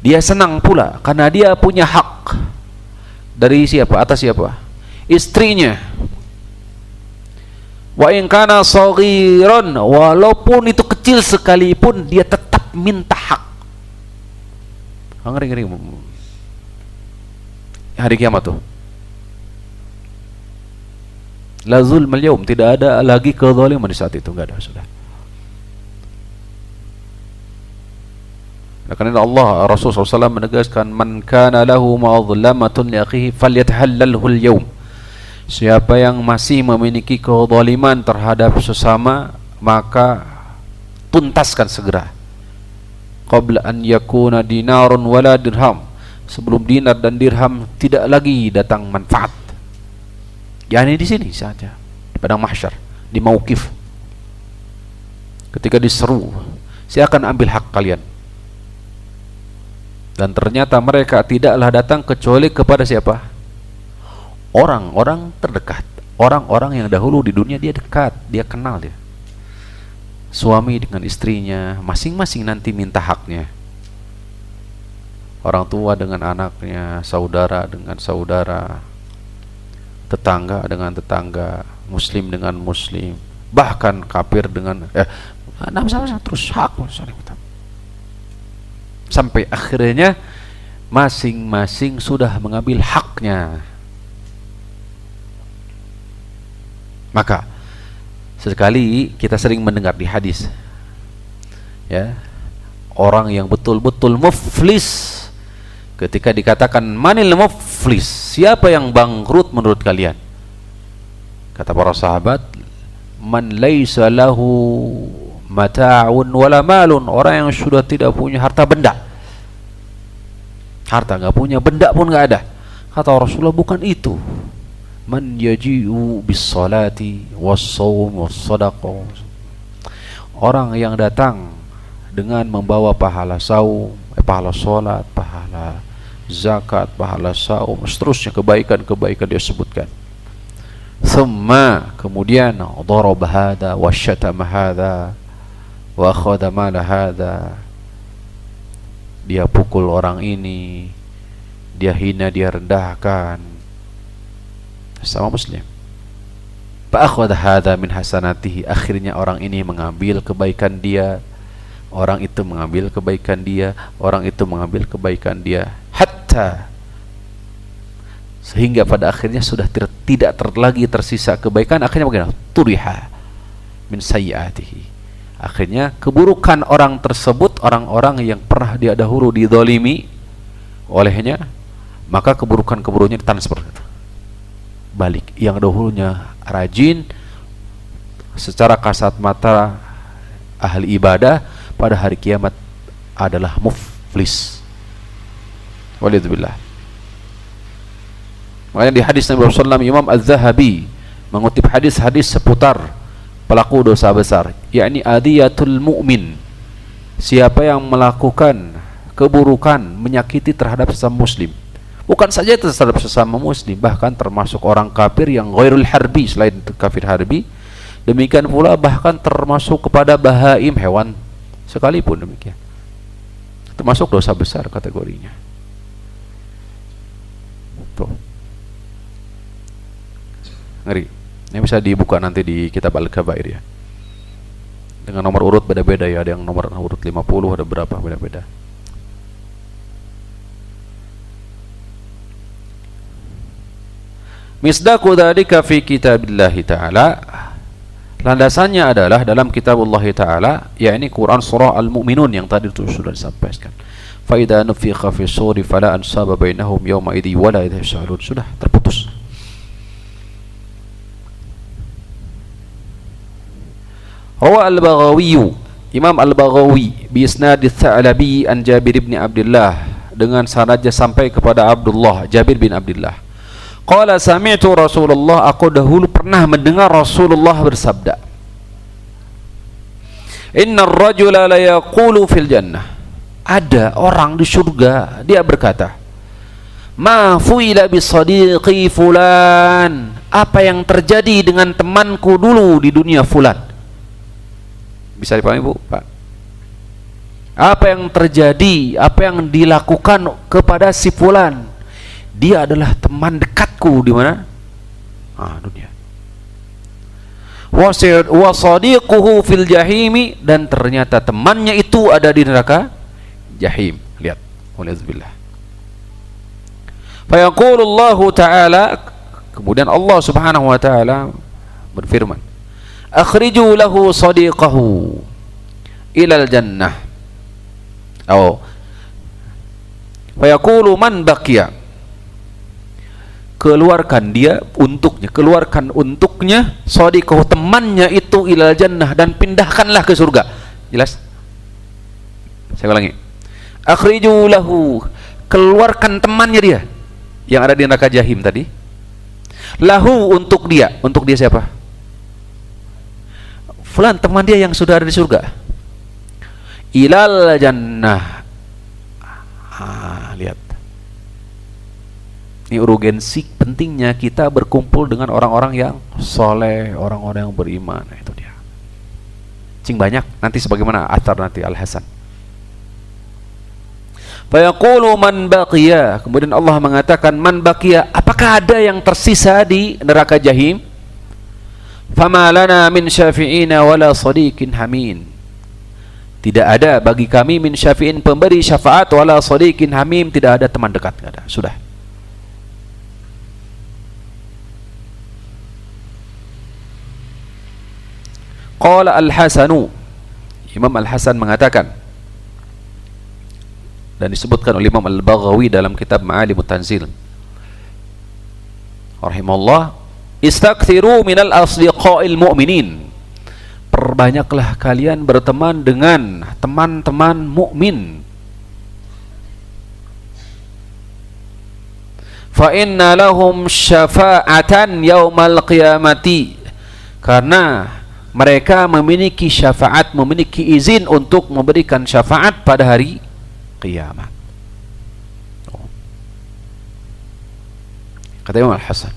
dia senang pula karena dia punya hak dari siapa? Atas siapa? Istrinya. Wa in kana saghiran, walaupun itu kecil sekalipun, dia tetap minta hak. Ngeri-ngeri hari kiamat tuh. La zulmal yaum, tidak ada lagi kezaliman di saat itu, enggak ada, sudah. Karena Allah, Rasulullah SAW menegaskan, man kana lahu ma'adlamatun li akhihi falyatahallalhu al-yawm, siapa yang masih memiliki kezaliman terhadap sesama, maka tuntaskan segera, qabla an yakuna dinarun wala dirham, sebelum dinar dan dirham tidak lagi datang manfaat. Yani di sini saja, di padang mahsyar, di mauqif, ketika diseru, saya akan ambil hak kalian. Dan ternyata mereka tidaklah datang kecuali kepada siapa? orang-orang terdekat, orang-orang yang dahulu di dunia dia dekat, dia kenal dia. Suami dengan istrinya, masing-masing nanti minta haknya. Orang tua dengan anaknya, saudara dengan saudara, tetangga dengan tetangga, muslim dengan muslim, bahkan kafir dengan terus hak sampai akhirnya masing-masing sudah mengambil haknya. Maka sekali kita sering mendengar di hadis, ya, orang yang betul-betul muflis, ketika dikatakan manil muflis, siapa yang bangkrut menurut kalian? Kata para sahabat, man laisa lahu mata'un wala malun, orang yang sudah tidak punya harta benda. Harta enggak punya, benda pun enggak ada. Kata Rasulullah, bukan itu. Man yaji'u bis salati was shaum was sadaqah. Orang yang datang dengan membawa pahala saum, pahala salat, pahala zakat, pahala saum, seterusnya kebaikan-kebaikan dia sebutkan. Thumma, kemudian daraba hadha wa syatama hadha wa akhadha mala hadha, dia pukul orang ini, dia hina, dia rendahkan sama muslim. Fa akhadha hadha min hasanatihi, akhirnya orang ini mengambil kebaikan dia, orang itu mengambil kebaikan dia, orang itu mengambil kebaikan dia, hatta, sehingga pada akhirnya sudah tidak lagi tersisa kebaikan. Akhirnya bagaimana? Turiha min sayyiatihi, akhirnya keburukan orang tersebut, orang-orang yang pernah dia dahulu dizalimi olehnya, maka keburukan-keburukannya ditransfer balik. Yang dahulunya rajin secara kasat mata ahli ibadah, pada hari kiamat adalah muflis. Walidzubillah. Makanya di hadis Nabi SAW, Imam Az-Zahabi mengutip hadis-hadis seputar pelaku dosa besar, yakni adiyatul mu'min, siapa yang melakukan keburukan, menyakiti terhadap sesama muslim, bukan saja terhadap sesama muslim, bahkan termasuk orang kafir yang ghairul harbi, selain kafir harbi, demikian pula bahkan termasuk kepada bahaim, hewan sekalipun demikian, termasuk dosa besar kategorinya. Tuh, ngeri. Ini bisa dibuka nanti di kitab Al-Kabair ya, dengan nomor urut beda-beda ya, ada yang nomor urut 50, ada berapa beda-beda. Misdaqu dzalika fi kitabillah ta'ala, landasannya adalah dalam kitab Allah Ta'ala, yakni Quran surah Al-Mu'minun yang tadi itu sudah disampaikan. Fa idza nufikha fi suri fala ansaba bainahum yawma idzi wala yas'alun, sudah terputus. Rawa Al-Baghawi, Imam Al-Baghawi bi isnad Ats-Tsa'labi an Jabir bin Abdullah, dengan sanadnya sampai kepada Abdullah, Jabir bin Abdullah. Qala sami'tu Rasulullah, aku dahulu pernah mendengar Rasulullah bersabda, innar rajula la yaqulu fil jannah, ada orang di surga dia berkata, ma fuila bi sadiqi fulan, apa yang terjadi dengan temanku dulu di dunia fulan. Bisa dipahami Bu, Pak? Apa yang terjadi, apa yang dilakukan kepada si fulan? Dia adalah teman dekatku di mana? Dunia. Wa sadiquhu fil jahimi, dan ternyata temannya itu ada di neraka jahim. Lihat, waliyadzubillah. Fa yaqulu Allah Ta'ala, kemudian Allah Subhanahu wa taala berfirman, akhriju lahu sadiqahu ilal jannah. Fa yaqulu man baqiya, keluarkan dia untuknya, keluarkan untuknya sadiqahu, temannya itu, ilal jannah, dan pindahkanlah ke surga. Jelas? Saya ulangi. Akhriju lahu, keluarkan temannya dia yang ada di neraka jahim tadi. Lahu, untuk dia. Untuk dia siapa? Fulan, teman dia yang sudah ada di surga. Ilal jannah. Lihat. Ini urgensi pentingnya kita berkumpul dengan orang-orang yang soleh, orang-orang yang beriman. Nah, itu dia. Cing banyak nanti sebagaimana athar nanti Al-Hasan. Fayaqulu man baqiya, kemudian Allah mengatakan man baqiya, apakah ada yang tersisa di neraka Jahim? Fama lana min syafi'ina wala sadiqin hamim. Tidak ada bagi kami min syafi'in, pemberi syafaat, wala sadiqin hamim, tidak ada teman dekat, tidak ada. Sudah. Qala Al-Hasanu, Imam Al-Hasan mengatakan, dan disebutkan oleh Imam Al-Baghawi dalam kitab Ma'alimut Tanzil rahimahullah, istakthiru minal asdiqa'il mu'minin, perbanyaklah kalian berteman dengan teman-teman mukmin. Fa inna lahum syafa'atan yaumal qiyamati, karena mereka memiliki syafaat, memiliki izin untuk memberikan syafaat pada hari kiamat. Kata Imam Al-Hasan.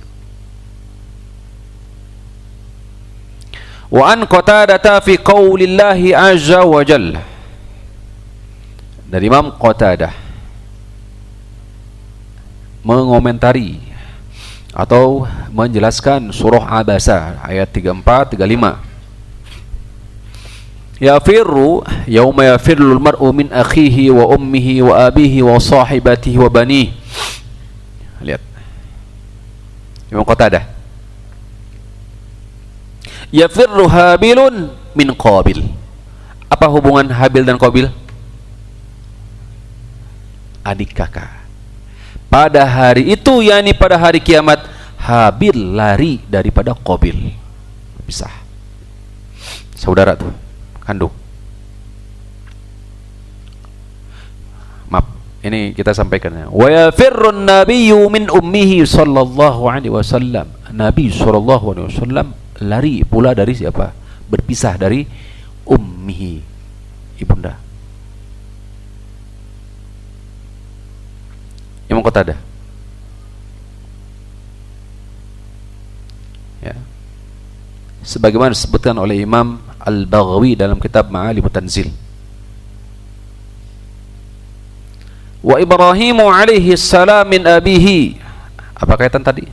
Wa an Qatadah fi qaulillahi azza wa jalla, dari Imam Qatadah mengomentari atau menjelaskan surah Abasa ayat 34 35. Yafirru yauma yafirrul mar'u min akhihi wa ummihi wa abihi wa sahibatihi wa banihi. Lihat Imam Qatadah, yafirru Habilun min Qabil. Apa hubungan Habil dan Qabil? Adik kakak. Pada hari itu, yakni pada hari kiamat, Habil lari daripada Qabil. Pisah. Saudara tuh, kandung. Maaf, ini kita sampaikan. Wa yafirrun nabiyyu min ummihi sallallahu alaihi wasallam. Nabi sallallahu alaihi wasallam lari pula dari siapa? Berpisah dari ummihi, ibunda. Imam Qatadah. Ya. Sebagaimana disebutkan oleh Imam Al-Baghawi dalam kitab Ma'alimut Tanzil. Wa Ibrahimu alaihi salam min abihi. Apa kaitan tadi?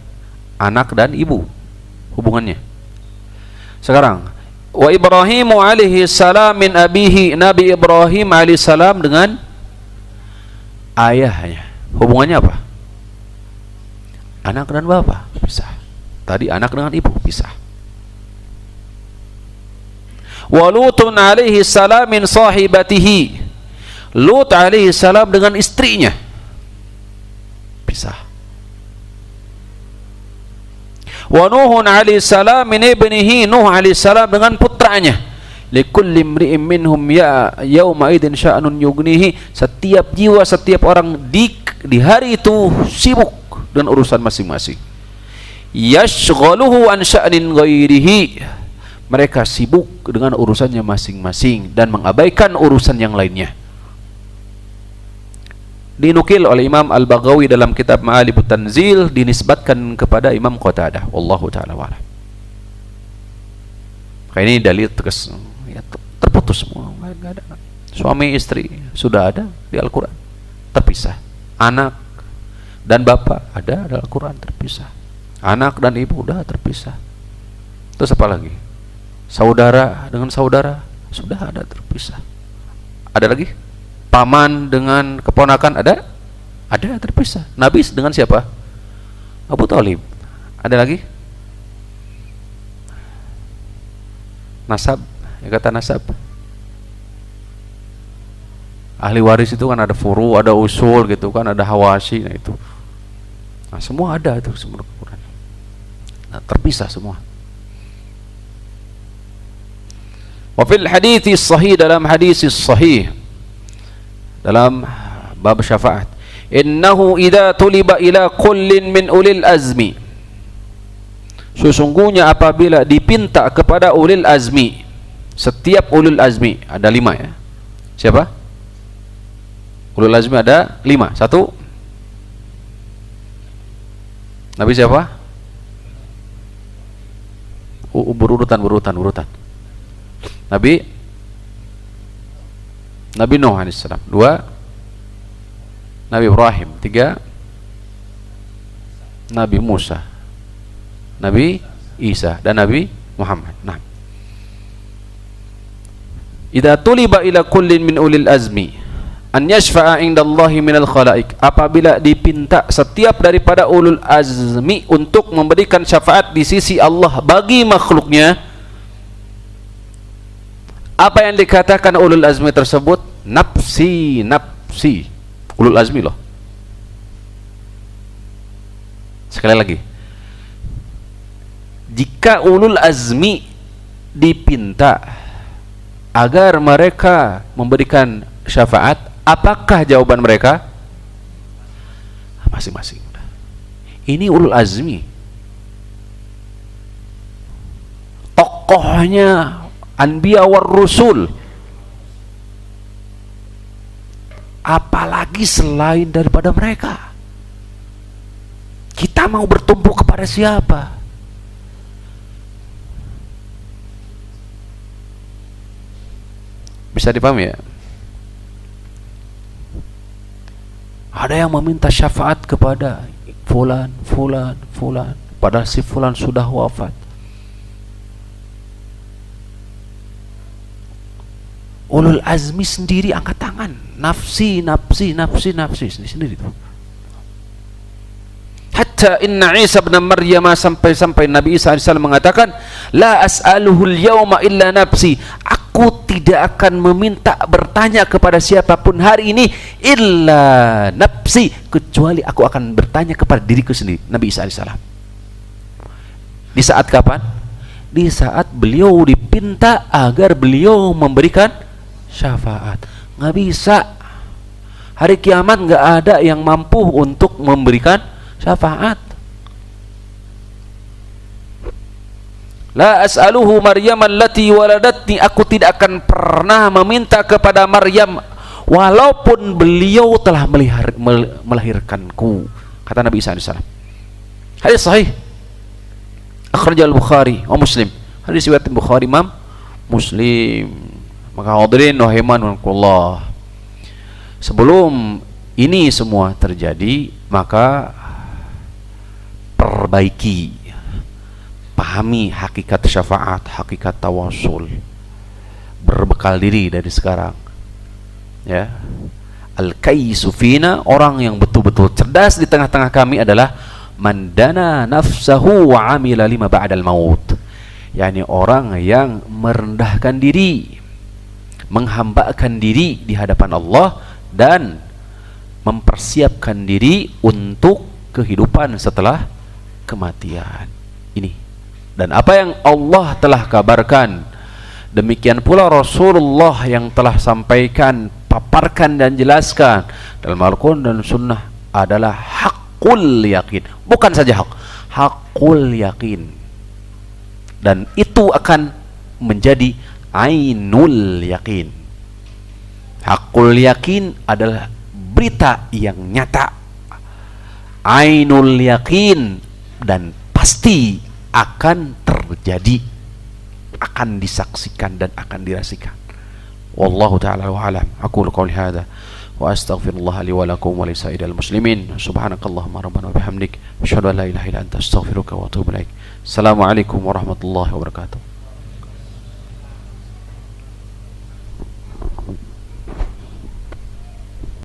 Anak dan ibu hubungannya. Sekarang, wa Ibrahimu alaihi salam min abihi, Nabi Ibrahim alaihi salam dengan ayahnya. Hubungannya apa? Anak dan bapak pisah. Tadi anak dengan ibu pisah. Wa Lutun alaihi salam min sahibatihi. Lut alaihi salam dengan istrinya pisah. Wa Nuhun alaihi salam min ibnihi, Nuh alaihi salam dengan putranya. Likulli imri'in minhum ya yauma idin sya'nun yughnihi. Setiap jiwa, setiap orang di hari itu sibuk dengan urusan masing-masing. Yashghaluhu an sya'nin ghairihi. Mereka sibuk dengan urusannya masing-masing dan mengabaikan urusan yang lainnya. Dinukil oleh Imam Al-Baghawi dalam kitab Ma'alimut Tanzil, dinisbatkan kepada Imam Qatadah. Wallahu ta'ala wa'ala. Kayak ini dalil tegas, ya, terputus semua, nggak ada. Suami istri sudah ada di Al-Quran, terpisah. Anak dan bapak ada dalam Al-Quran, terpisah. Anak dan ibu udah terpisah. Terus apa lagi? Saudara dengan saudara sudah ada terpisah. Ada lagi? Paman dengan keponakan ada? Ada terpisah. Nabi dengan siapa? Abu Thalib. Ada lagi? Nasab, ya kata nasab. Ahli waris itu kan ada furu, ada usul gitu kan, ada hawasi, nah itu. Nah, semua ada itu semua Quran. Nah, terpisah semua. Wa fil hadithi sahih, dalam hadis sahih dalam bab syafaat, innahu idza tuliba ila kullin min ulil azmi, sesungguhnya apabila dipinta kepada ulil azmi, setiap ulul azmi ada 5 ya. Siapa? Ulul azmi ada 5. 1 Nabi siapa? Berurutan. Nabi Nuh alaihissalam. 2, Nabi Ibrahim. 3, Nabi Musa, Nabi Isa, dan Nabi Muhammad. Nah, idza tuliba ila kullin min ulil azmi an yashfa'a indallahi minal khalaik, apabila dipinta setiap daripada ulul azmi untuk memberikan syafaat di sisi Allah bagi makhluknya, apa yang dikatakan ulul azmi tersebut? Nafsi, nafsi. Ulul azmi loh. Sekali lagi, jika ulul azmi dipinta agar mereka memberikan syafaat, apakah jawaban mereka? Masing-masing. Ini ulul azmi, tokohnya anbiya war rusul, apalagi selain daripada mereka. Kita mau bertumpu kepada siapa? Bisa dipahami ya? Ada yang meminta syafaat kepada fulan, padahal si fulan sudah wafat. Ulul azmi sendiri angkat tangan, nafsi sendiri tuh. Hatta inna Isa bin Maryam, sampai Nabi Isa AS mengatakan, la as'aluhu al-yawma illa nafsi, aku tidak akan meminta bertanya kepada siapapun hari ini illa nafsi, kecuali aku akan bertanya kepada diriku sendiri. Nabi Isa AS. Di saat kapan? Di saat beliau dipinta agar beliau memberikan syafaat. Nggak bisa. Hari kiamat nggak ada yang mampu untuk memberikan syafaat. La as'aluhu Maryam allati waladatni, aku tidak akan pernah meminta kepada Maryam walaupun beliau telah melahirkanku, kata Nabi Isa AS. Hadis sahih akhrajal Bukhari wa Muslim. Hadis riwayat Bukhari, Imam Muslim. Maka hadirin rahimakumullah, sebelum ini semua terjadi, maka perbaiki, pahami hakikat syafaat, hakikat tawasul, berbekal diri dari sekarang ya. Al-kaisu fina, orang yang betul-betul cerdas di tengah-tengah kami adalah mandana nafsahu wa amila lima ba'dal maut, yakni orang yang merendahkan diri, menghambakan diri di hadapan Allah, dan mempersiapkan diri untuk kehidupan setelah kematian ini. Dan apa yang Allah telah kabarkan, demikian pula Rasulullah yang telah sampaikan, paparkan dan jelaskan dalam Al-Quran dan Sunnah adalah hakul yakin. Bukan saja hakul yakin. Dan itu akan menjadi ainul yakin. Hakul yakin adalah berita yang nyata, ainul yakin, dan pasti akan terjadi, akan disaksikan dan akan dirasakan. Wallahu ta'ala wa alam. Aqulu qouli hadza wa astaghfirullah li wa lakum wa li sa'iril muslimin. Subhanakallahumma rabbana wa bihamdik, asyhadu an la ilaha illa anta, astaghfiruka wa atubu ilaik. Assalamualaikum warahmatullahi wabarakatuh.